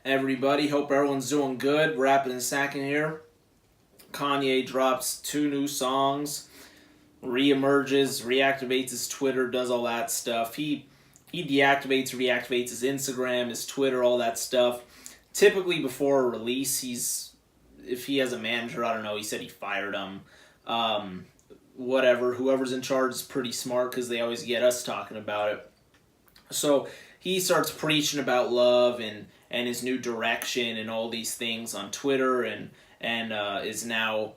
Everybody, hope everyone's doing good. Rappin and Snackin here. Kanye drops 2 new songs, reemerges, reactivates his Twitter, does all that stuff. He deactivates, reactivates his Instagram, his Twitter, all that stuff. Typically before a release, if he has a manager, I don't know, he said he fired him. Whatever, whoever's in charge is pretty smart because they always get us talking about it. So he starts preaching about love and his new direction and all these things on Twitter and is now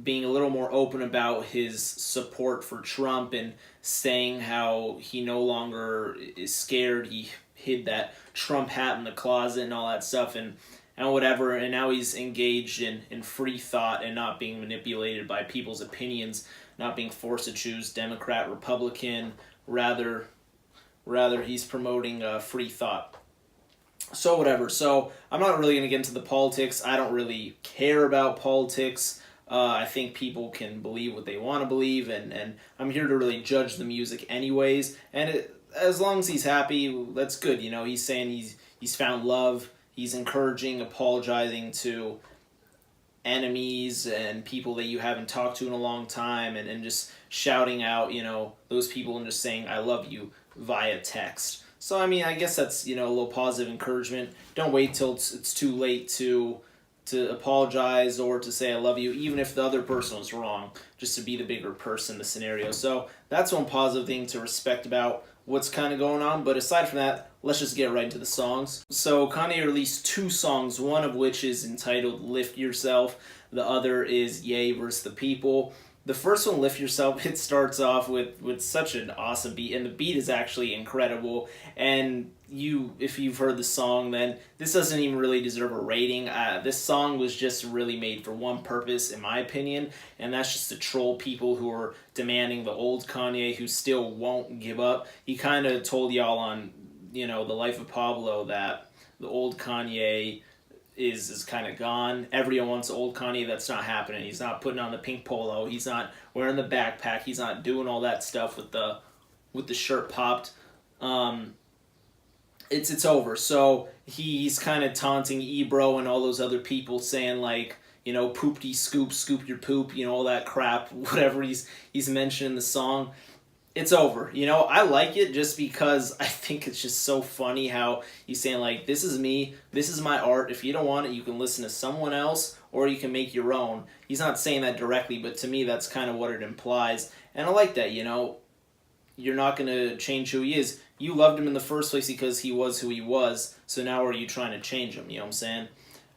being a little more open about his support for Trump and saying how he no longer is scared. He hid that Trump hat in the closet and all that stuff and whatever, and now he's engaged in free thought and not being manipulated by people's opinions, not being forced to choose Democrat, Republican. Rather he's promoting free thought. So whatever. So I'm not really going to get into the politics. I don't really care about politics. I think people can believe what they want to believe, and I'm here to really judge the music anyways. And as long as he's happy, that's good. You know, he's saying he's found love. He's encouraging, apologizing to enemies and people that you haven't talked to in a long time, and just shouting out, you know, those people and just saying, I love you via text. So, I mean, I guess that's, you know, a little positive encouragement. Don't wait till it's too late to apologize or to say I love you, even if the other person was wrong, just to be the bigger person in the scenario. So that's one positive thing to respect about what's kind of going on. But aside from that, let's just get right into the songs. So Kanye released 2 songs, one of which is entitled Lift Yourself. The other is Ye vs. the People. The first one, Lift Yourself, it starts off with such an awesome beat, and the beat is actually incredible. And if you've heard the song, then this doesn't even really deserve a rating. This song was just really made for one purpose, in my opinion, and that's just to troll people who are demanding the old Kanye who still won't give up. He kind of told y'all on, you know, The Life of Pablo that the old Kanye is kind of gone. Everyone wants old Kanye. That's not happening. He's not putting on the pink polo. He's not wearing the backpack. He's not doing all that stuff with the shirt popped. It's over. So he's kind of taunting Ebro and all those other people, saying like, you know, poopty scoop your poop, you know, all that crap, whatever he's mentioned in the song. It's over. You know, I like it just because I think it's just so funny how he's saying, like, this is me, this is my art. If you don't want it, you can listen to someone else or you can make your own. He's not saying that directly, but to me, that's kind of what it implies. And I like that, you know. You're not going to change who he is. You loved him in the first place because he was who he was, so now are you trying to change him? You know what I'm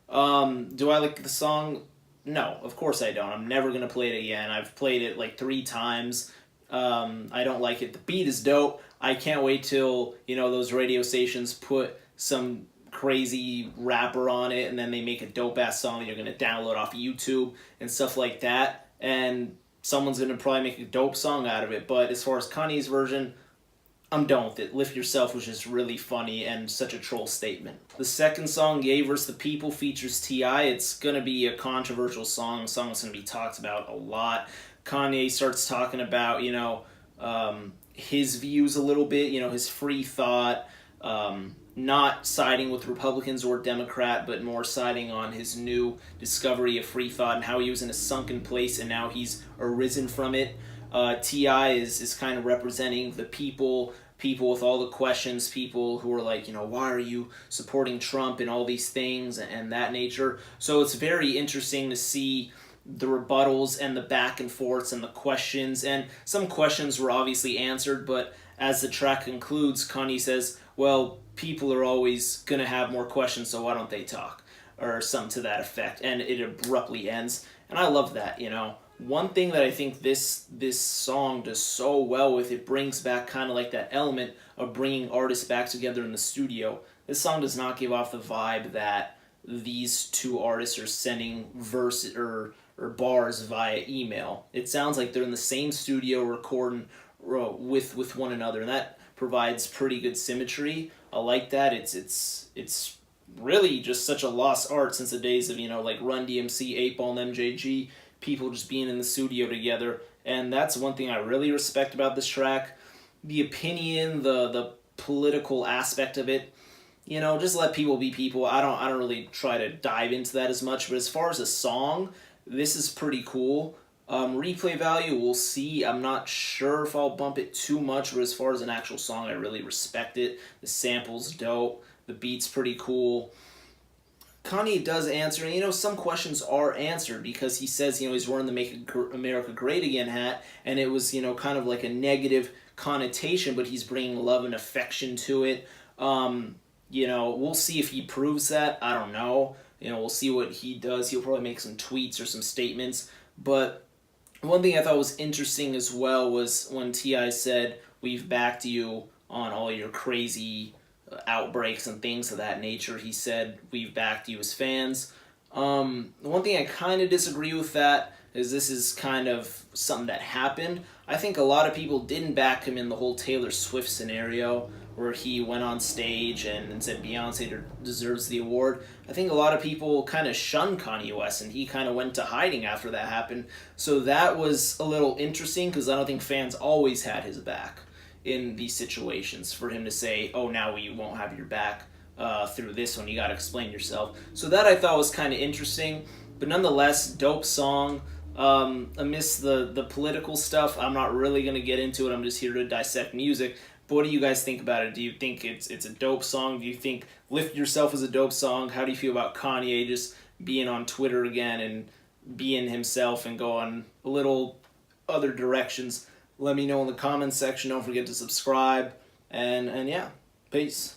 saying? Do I like the song? No, of course I don't. I'm never going to play it again. I've played it like 3 times. I don't like it. The beat is dope. I can't wait till, you know, those radio stations put some crazy rapper on it and then they make a dope-ass song that you're going to download off YouTube and stuff like that. And someone's going to probably make a dope song out of it. But as far as Kanye's version, I'm done with it. Lift Yourself was just really funny and such a troll statement. The second song, Ye vs. the People, features T.I. It's going to be a controversial song, a song that's going to be talked about a lot. Kanye starts talking about, you know, his views a little bit, you know, his free thought, not siding with Republicans or Democrat, but more siding on his new discovery of free thought and how he was in a sunken place and now he's arisen from it. T.I. is kind of representing the people with all the questions, people who are like, you know, why are you supporting Trump and all these things and that nature. So it's very interesting to see the rebuttals and the back and forths and the questions, and some questions were obviously answered, but as the track concludes, Kanye says, well, people are always going to have more questions, so why don't they talk? Or something to that effect, and it abruptly ends, and I love that, you know. One thing that I think this song does so well with, it brings back kind of like that element of bringing artists back together in the studio. This song does not give off the vibe that these 2 artists are sending verse or bars via email. It sounds like they're in the same studio recording with one another, and that provides pretty good symmetry. I like that. It's really just such a lost art since the days of, like Run DMC, 8 Ball, and MJG, people just being in the studio together. And that's one thing I really respect about this track. The opinion, the political aspect of it, just let people be people. I don't really try to dive into that as much, but as far as a song, this is pretty cool. Replay value, we'll see. I'm not sure if I'll bump it too much, but as far as an actual song, I really respect it. The sample's dope. The beat's pretty cool. Kanye does answer, and some questions are answered because he says, he's wearing the Make America Great Again hat, and it was, kind of like a negative connotation, but he's bringing love and affection to it. We'll see if he proves that. I don't know. We'll see what he does. He'll probably make some tweets or some statements. But one thing I thought was interesting as well was when T.I. said, "We've backed you on all your crazy outbreaks and things of that nature." He said, "We've backed you as fans." One thing I kind of disagree with that is this is kind of something that happened. I think a lot of people didn't back him in the whole Taylor Swift scenario where he went on stage and said Beyonce deserves the award. I think a lot of people kind of shunned Kanye West, and he kind of went to hiding after that happened. So that was a little interesting because I don't think fans always had his back in these situations. For him to say, "Oh, now we won't have your back through this one, you got to explain yourself." So that I thought was kind of interesting, but nonetheless, dope song. Amidst the political stuff, I'm not really going to get into it. I'm just here to dissect music. But what do you guys think about it? Do you think it's a dope song? Do you think Lift Yourself is a dope song? How do you feel about Kanye just being on Twitter again and being himself and going a little other directions? Let me know in the comments section. Don't forget to subscribe. And yeah, peace.